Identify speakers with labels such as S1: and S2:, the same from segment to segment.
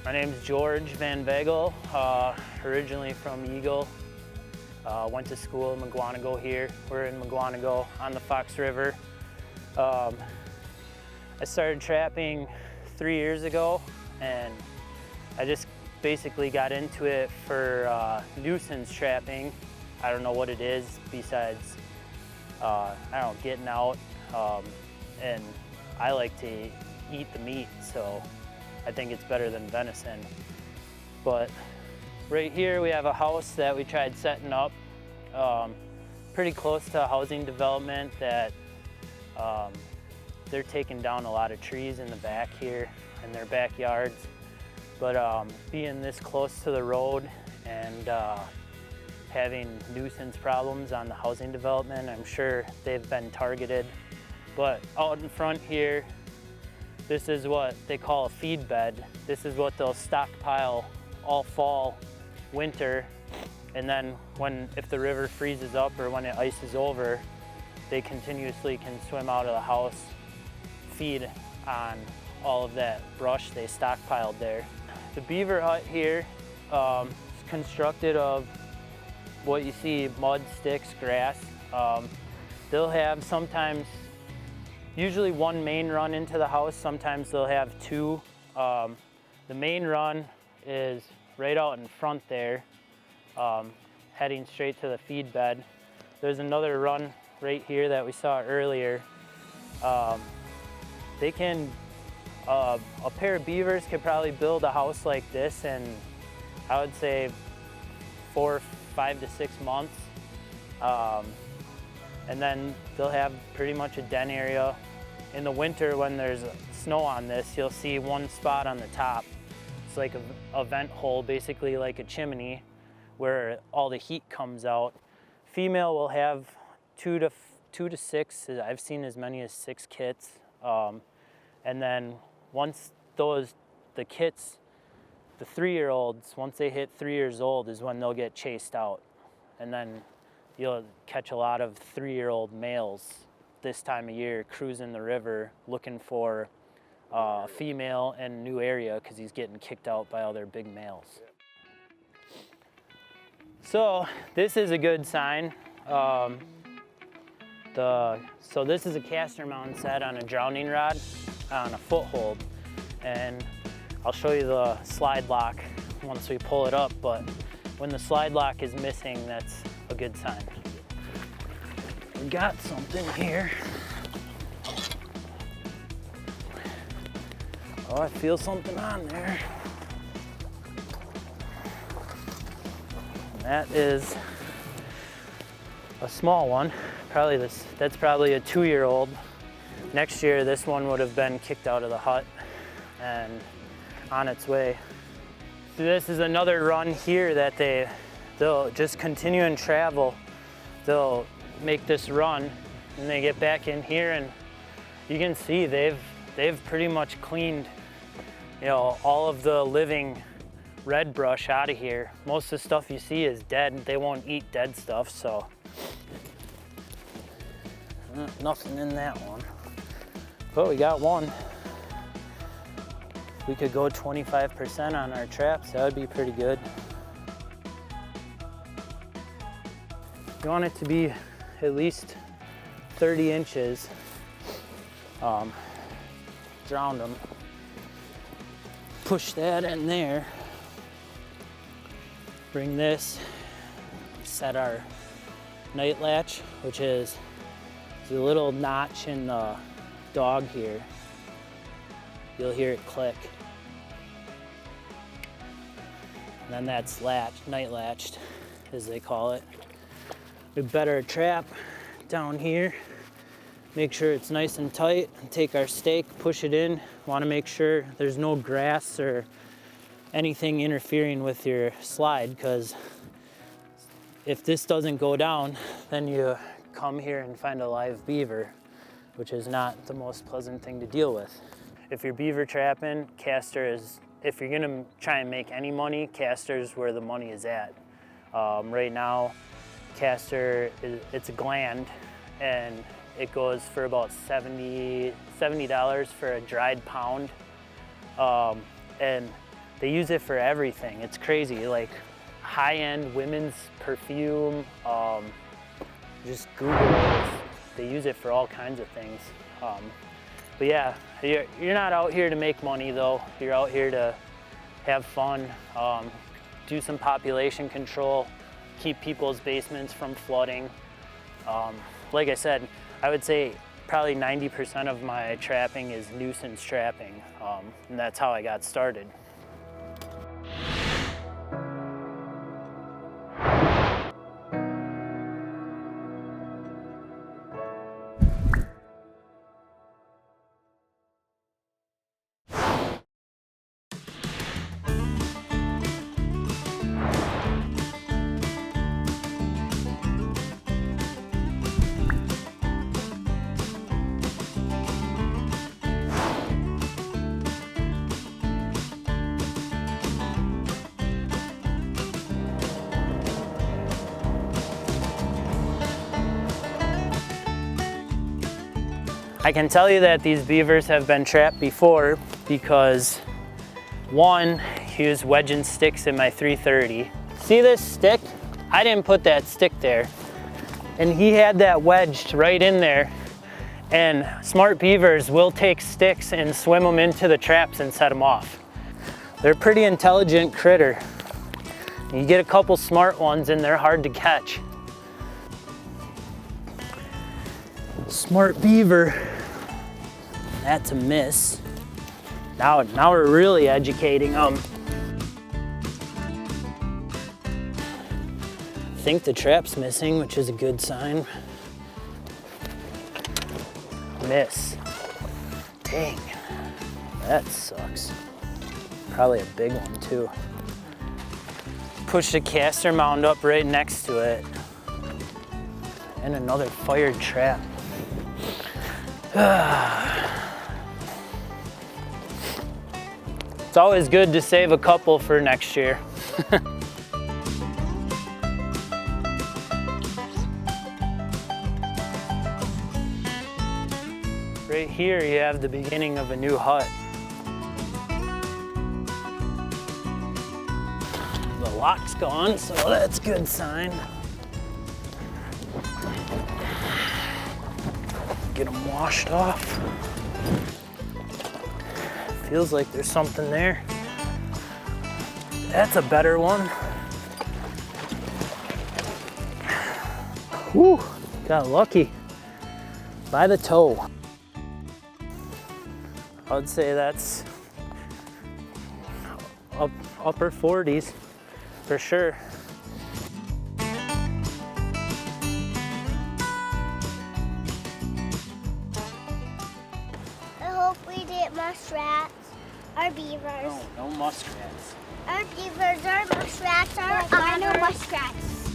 S1: My name's George Van Vegel, originally from Eagle. Went to school in McGuanago here. We're in McGuanago on the Fox River. I started trapping 3 years ago, and I just basically got into it for nuisance trapping. I don't know what it is besides, I don't know, getting out. And I like to eat the meat, so I think it's better than venison. But right here we have a house that we tried setting up pretty close to a housing development that they're taking down a lot of trees in the back here in their backyards. But being this close to the road and having nuisance problems on the housing development, I'm sure they've been targeted. But out in front here, this is what they call a feed bed. This is what they'll stockpile all fall, winter, and then if the river freezes up or when it ices over, they continuously can swim out of the house, feed on all of that brush they stockpiled there. The beaver hut here is constructed of what you see, mud, sticks, grass. They'll have sometimes, usually one main run into the house, sometimes they'll have two. The main run is right out in front there, heading straight to the feed bed. There's another run right here that we saw earlier. They can, a pair of beavers could probably build a house like this in, I would say, 5 to 6 months. And then they'll have pretty much a den area. In the winter, when there's snow on this, you'll see one spot on the top. It's like a vent hole, basically like a chimney, where all the heat comes out. Female will have two to six, I've seen as many as 6 kits. And then once the kits, the 3-year-olds, once they hit 3 years old is when they'll get chased out. And then you'll catch a lot of 3-year-old males this time of year cruising the river looking for a female in a new area because he's getting kicked out by all their big males. So this is a good sign. So this is a caster mount set on a drowning rod on a foothold, and I'll show you the slide lock once we pull it up, but when the slide lock is missing, that's a good sign. We got something here. Oh, I feel something on there. And that is a small one. That's probably a 2-year-old. Next year, this one would have been kicked out of the hut and on its way. So this is another run here that they'll just continue and travel. They'll make this run and they get back in here, and you can see they've pretty much cleaned, all of the living red brush out of here. Most of the stuff you see is dead. They won't eat dead stuff, so nothing in that one. But we got one. We could go 25% on our traps. That would be pretty good. You want it to be at least 30 inches. Drown them. Push that in there. Bring this. Set our night latch, which is a little notch in the dog here. You'll hear it click. And then that's night latched, as they call it. We bed our trap down here. Make sure it's nice and tight. Take our stake, push it in. Want to make sure there's no grass or anything interfering with your slide, because if this doesn't go down, then you come here and find a live beaver, which is not the most pleasant thing to deal with. If you're beaver trapping, if you're gonna try and make any money, caster is where the money is at. Right now, caster, it's a gland, and it goes for about $70 for a dried pound. And They use it for everything. It's crazy, like high-end women's perfume, just Google it. They use it for all kinds of things. But yeah, you're not out here to make money though. You're out here to have fun, do some population control, keep people's basements from flooding. Like I said, I would say probably 90% of my trapping is nuisance trapping, and that's how I got started. I can tell you that these beavers have been trapped before because one, he was wedging sticks in my 330. See this stick? I didn't put that stick there. And he had that wedged right in there. And smart beavers will take sticks and swim them into the traps and set them off. They're a pretty intelligent critter. You get a couple smart ones and they're hard to catch. Smart beaver. That's a miss. Now we're really educating them. I think the trap's missing, which is a good sign. Miss. Dang, that sucks. Probably a big one too. Push the caster mound up right next to it. And another fired trap. It's always good to save a couple for next year. Right here you have the beginning of a new hut. The lock's gone, so that's a good sign. Get them washed off. Feels like there's something there. That's a better one. Whew, got lucky. By the toe. I would say that's upper 40s for sure.
S2: Muskrats, our beavers.
S1: No muskrats.
S2: Our beavers, our muskrats, our no muskrats.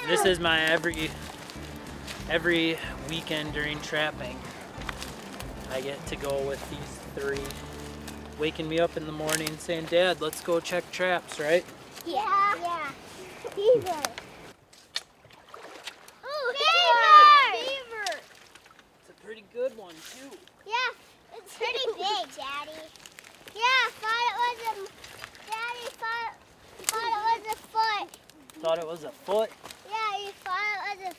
S1: This is my every weekend during trapping. I get to go with these three, waking me up in the morning saying, "Dad, let's go check traps," right?
S2: Yeah. Yeah. Beaver. Beaver!
S1: It's a pretty good one too.
S2: Yeah, it's pretty big, Daddy. Yeah, Daddy thought it was a foot.
S1: Thought it was a foot?
S2: Yeah, you thought it was a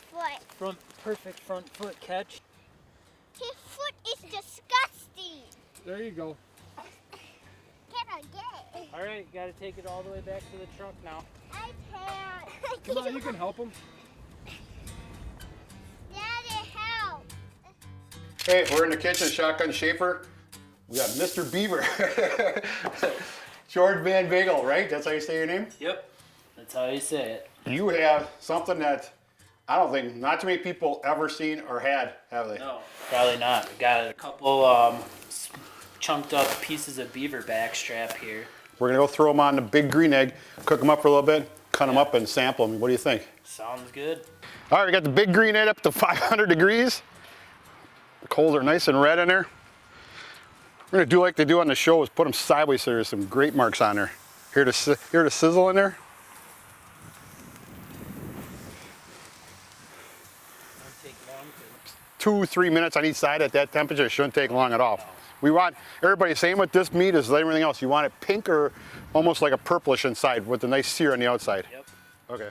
S2: foot.
S1: Perfect front foot catch.
S2: His foot is disgusting.
S3: There you go.
S2: Can I get it?
S1: All right, got to take it all the way back to the trunk now.
S2: I can't.
S3: Come on, you can help him.
S2: Daddy, help.
S3: Hey, we're in the kitchen, Shotgun Schaffer. We got Mr. Beaver. George Van Bagel, right? That's how you say your name?
S1: Yep, that's how you say it.
S3: You have something that I don't think not too many people ever seen or had, have they?
S1: No, probably not. We got a couple chunked up pieces of beaver backstrap here.
S3: We're gonna go throw them on the big green egg, cook them up for a little bit, cut them up and sample them. What do you think?
S1: Sounds good.
S3: All right, we got the big green egg up to 500 degrees. The coals are nice and red in there. We're gonna do like they do on the show, is put them sideways so there's some grate marks on there. Hear the sizzle in there?
S1: I'll take one
S3: 2-3 minutes on each side at that temperature. It shouldn't take long at all. We want, everybody, same with this meat as everything else. You want it pink or almost like a purplish inside with a nice sear on the outside.
S1: Yep.
S3: Okay.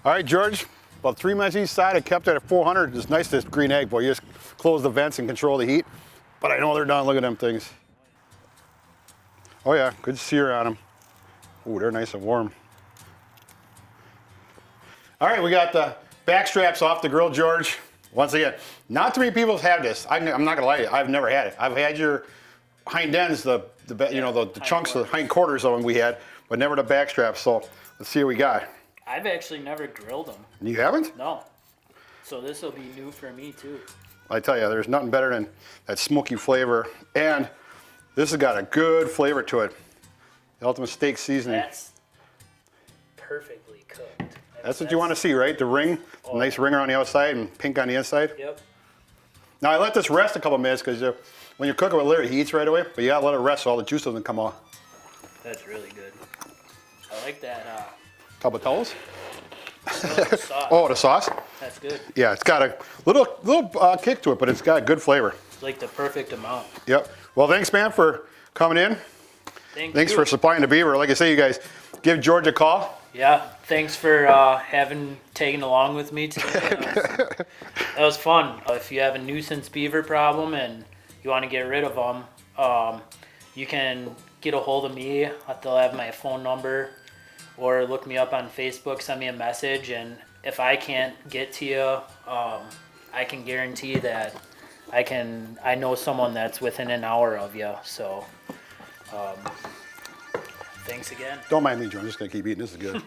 S3: All right, George, about 3 minutes each side. I kept it at 400. It's nice, this green egg, boy. You just close the vents and control the heat. But I know they're done. Look at them things. Oh yeah, good sear on them. Ooh, they're nice and warm. All right, we got the back straps off the grill, George. Once again, not too many people have this. I'm not gonna lie to you, I've never had it. I've had your hind ends, the chunks, the hind quarters of them we had, but never the back straps. So let's see what we got.
S1: I've actually never grilled them.
S3: You haven't?
S1: No. So this will be new for me too.
S3: I tell you, there's nothing better than that smoky flavor, and this has got a good flavor to it. The ultimate steak seasoning.
S1: That's perfectly cooked.
S3: That's what you want to see, right? The ring, nice ring around the outside and pink on the inside.
S1: Yep.
S3: Now I let this rest a couple minutes because when you cook it with it, it heats right away, but you gotta let it rest so all the juice doesn't come off.
S1: That's really good. I like that.
S3: Couple of towels?
S1: Sauce.
S3: Oh, the sauce?
S1: That's good.
S3: Yeah, it's got a little kick to it, but it's got a good flavor.
S1: It's like the perfect amount.
S3: Yep. Well, thanks, man, for coming in. Thanks
S1: you.
S3: for supplying the beaver. Like I say, you guys, give George a call.
S1: Yeah, thanks for taking along with me today. That was fun. If you have a nuisance beaver problem and you want to get rid of them, you can get a hold of me. They'll have my phone number, or look me up on Facebook, send me a message, and if I can't get to you, I can guarantee that I know someone that's within an hour of you. So thanks again.
S3: Don't mind me, George. I'm just going to keep eating. This is good.